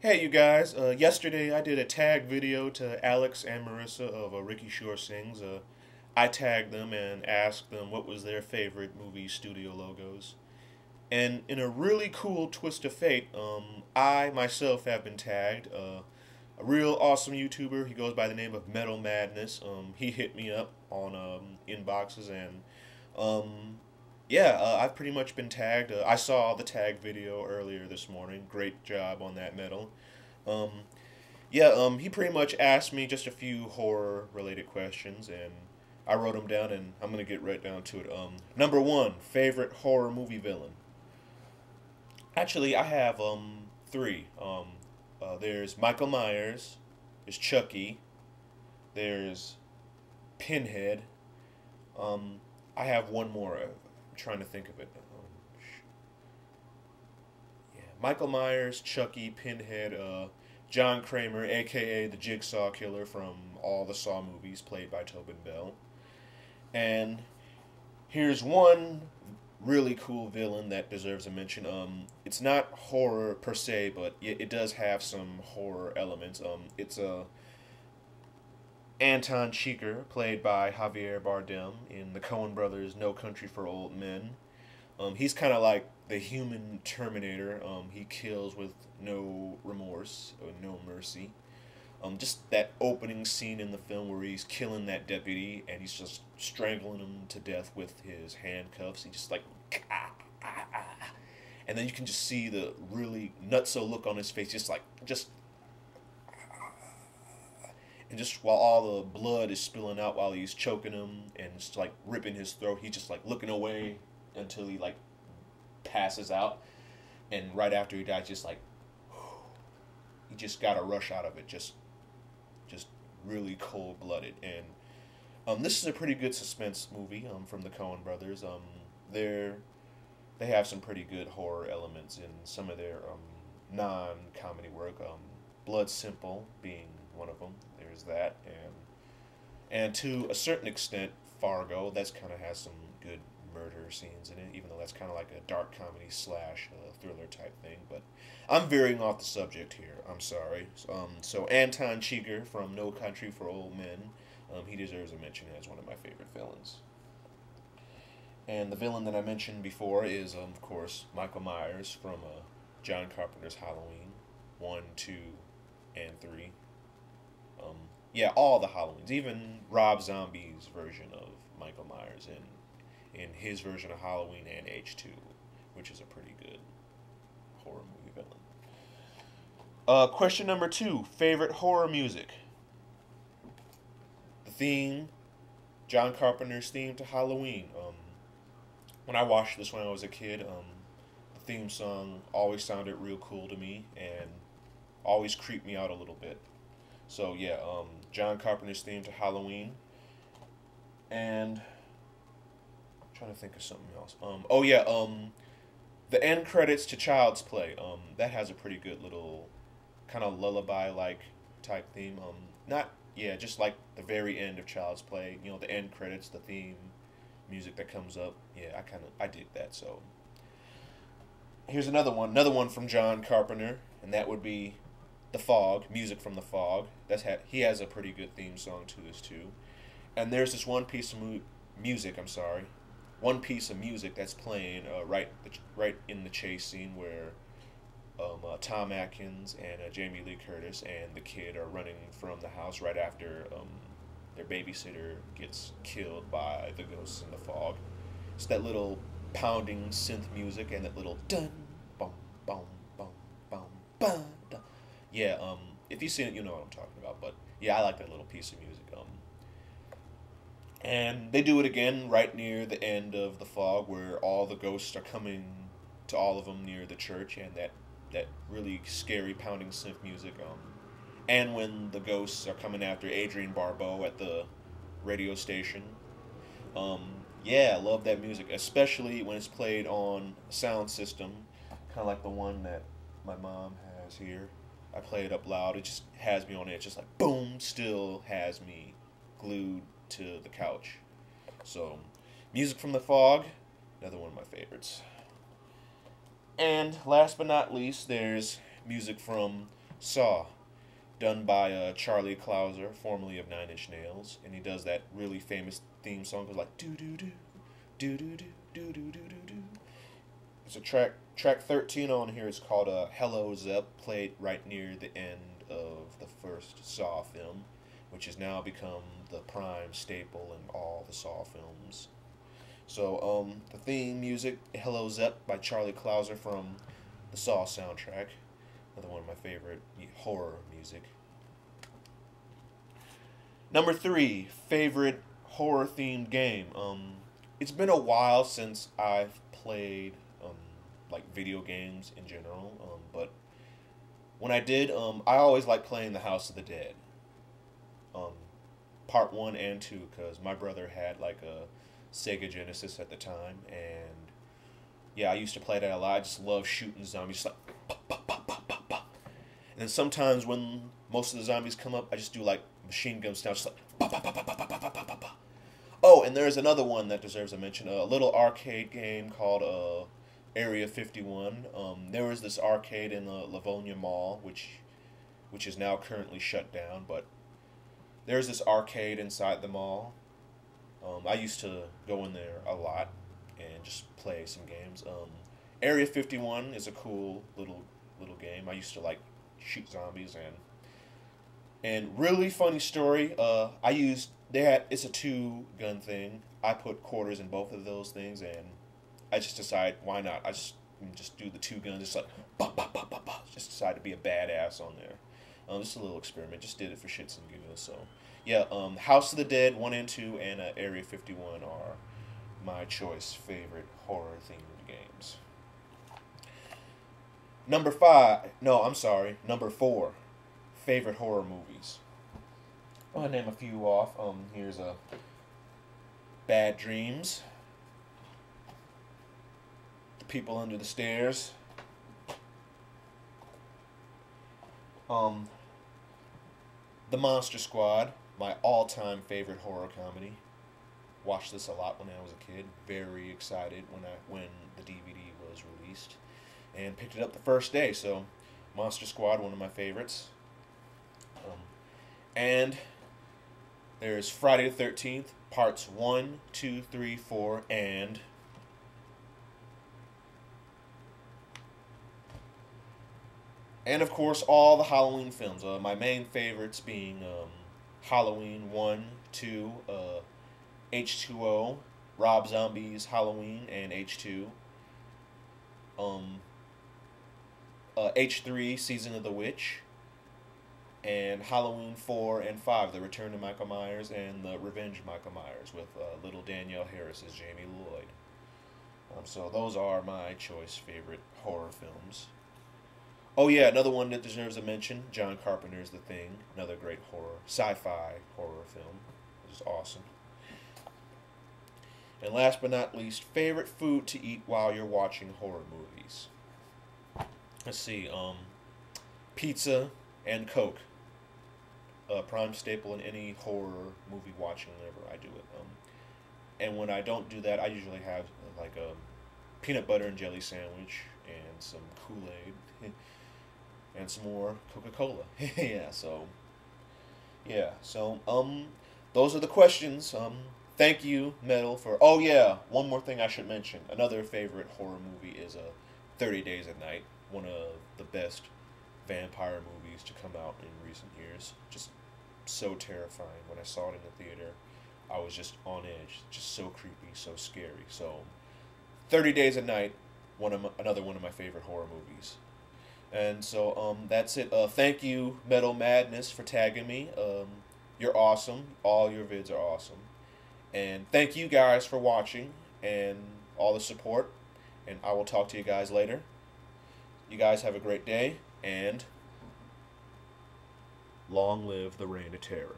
Hey you guys, yesterday I did a tag video to Alex and Marissa of Ricky Shore Sings. I tagged them and asked them what was their favorite movie studio logos. And in a really cool twist of fate, I myself have been tagged. A real awesome YouTuber, he goes by the name of metalmadnez. He hit me up on inboxes and I've pretty much been tagged. I saw the tag video earlier this morning. Great job on that metal. Um, he pretty much asked me just a few horror related questions, and I wrote them down, and I'm gonna get right down to it. Number one, favorite horror movie villain. Actually, I have three. There's Michael Myers, there's Chucky, there's Pinhead. I have one more. I'm trying to think of it. Michael Myers, Chucky, Pinhead, John Kramer, aka the Jigsaw Killer from all the Saw movies, played by Tobin Bell. And here's one really cool villain that deserves a mention. It's not horror per se, but it does have some horror elements. It's Anton Chigurh, played by Javier Bardem in the Coen Brothers' No Country for Old Men. He's kind of like the human Terminator. He kills with no remorse or no mercy. Just that opening scene in the film where he's killing that deputy and he's just strangling him to death with his handcuffs. He just like, ah, ah, ah. And then you can just see the really nutso look on his face, and just while all the blood is spilling out while he's choking him and just like ripping his throat, he's just like looking away until he like passes out, and right after he dies, just like he just got a rush out of it, just really cold blooded. And this is a pretty good suspense movie from the Coen Brothers. They have some pretty good horror elements in some of their non comedy work. Blood Simple being one of them. There's that, and to a certain extent, Fargo. That's kind of has some good murder scenes in it, even though that's kind of like a dark comedy slash thriller type thing. But I'm veering off the subject here. I'm sorry. So Anton Chigurh from No Country for Old Men, he deserves a mention as one of my favorite villains. And the villain that I mentioned before is, of course, Michael Myers from John Carpenter's Halloween 1, 2, and 3. All the Halloweens, even Rob Zombie's version of Michael Myers in his version of Halloween and H2, which is a pretty good horror movie villain. Question number 2, favorite horror music. The theme, John Carpenter's theme to Halloween. When I watched this when I was a kid, the theme song always sounded real cool to me and always creeped me out a little bit. So John Carpenter's theme to Halloween, and I'm trying to think of something else. The end credits to Child's Play. That has a pretty good little kind of lullaby like type theme. Just like the very end of Child's Play. You know, the end credits, the theme music that comes up. Yeah, I dig that. So here's another one from John Carpenter, and that would be The Fog, music from The Fog. He has a pretty good theme song to this too. And there's this one piece of music. One piece of music that's playing right in the chase scene where Tom Atkins and Jamie Lee Curtis and the kid are running from the house right after their babysitter gets killed by the ghosts in the fog. It's that little pounding synth music and that little dun bum bum bum bum bum dun. If you've seen it, you know what I'm talking about. But I like that little piece of music. And they do it again right near the end of The Fog, where all the ghosts are coming to all of them near the church, and that really scary pounding synth music. And when the ghosts are coming after Adrienne Barbeau at the radio station. I love that music, especially when it's played on a sound system, kind of like the one that my mom has here. I play it up loud. It just has me on it. It's just like boom, still has me glued to the couch. So, music from The Fog, another one of my favorites. And last but not least, there's music from Saw, done by Charlie Clouser, formerly of Nine Inch Nails, and he does that really famous theme song goes like do do do do do do do do do do. There's a track 13 on here. It's called "Hello Zep," played right near the end of the first Saw film, which has now become the prime staple in all the Saw films. So the theme music, "Hello Zep" by Charlie Clouser from the Saw soundtrack. Another one of my favorite horror music. Number 3, favorite horror themed game. It's been a while since I've played like video games in general. But when I did, I always liked playing the House of the Dead. Part 1 and 2, because my brother had like a Sega Genesis at the time, and yeah, I used to play that a lot. I just love shooting zombies, just like bah, bah, bah, bah, bah, bah. And then sometimes when most of the zombies come up, I just do like machine gun style, just like bah, bah, bah, bah, bah, bah, bah, bah, bah, bah. Oh, and there's another one that deserves a mention. A little arcade game called Area 51. There was this arcade in the Livonia Mall, which is now currently shut down, but there's this arcade inside the mall. I used to go in there a lot and just play some games. Area 51 is a cool little game. I used to like shoot zombies and really funny story. It's a 2-gun thing. I put quarters in both of those things, and I just decided why not. I just do the 2 guns, just like bah, bah, bah, bah, bah. Just decided to be a badass on there. Just a little experiment. Just did it for shits and giggles. So yeah, House of the Dead 1 and 2 and Area 51 are my choice favorite horror themed games. Number 4, favorite horror movies. I'll name a few off. Here's Bad Dreams, The People Under the Stairs, The Monster Squad, my all-time favorite horror comedy. Watched this a lot when I was a kid. Very excited when the DVD was released, and picked it up the first day. So, Monster Squad, one of my favorites. And there's Friday the 13th, parts 1, 2, 3, 4, and of course all the Halloween films. My main favorites being Halloween 1, 2, H2O, Rob Zombie's Halloween, and H2. H3, Season of the Witch, and Halloween 4 and 5, The Return of Michael Myers and The Revenge of Michael Myers, with little Danielle Harris as Jamie Lloyd. So those are my choice favorite horror films. Oh yeah, another one that deserves a mention, John Carpenter's The Thing, another great sci-fi horror film, which is awesome. And last but not least, favorite food to eat while you're watching horror movies. Let's see, pizza and Coke. Prime staple in any horror movie watching whenever I do it. And when I don't do that, I usually have like a peanut butter and jelly sandwich and some Kool-Aid and some more Coca-Cola. So those are the questions. Thank you, Metal, for... Oh, yeah, one more thing I should mention. Another favorite horror movie is 30 Days at Night, one of the best vampire movies to come out in recent years. Just so terrifying. When I saw it in the theater, I was just on edge. Just so creepy, so scary. So, 30 Days at Night, another one of my favorite horror movies. And so, that's it. Thank you, metalmadnez, for tagging me. You're awesome. All your vids are awesome. And thank you guys for watching and all the support. And I will talk to you guys later. You guys have a great day, and long live the Reign of Terror.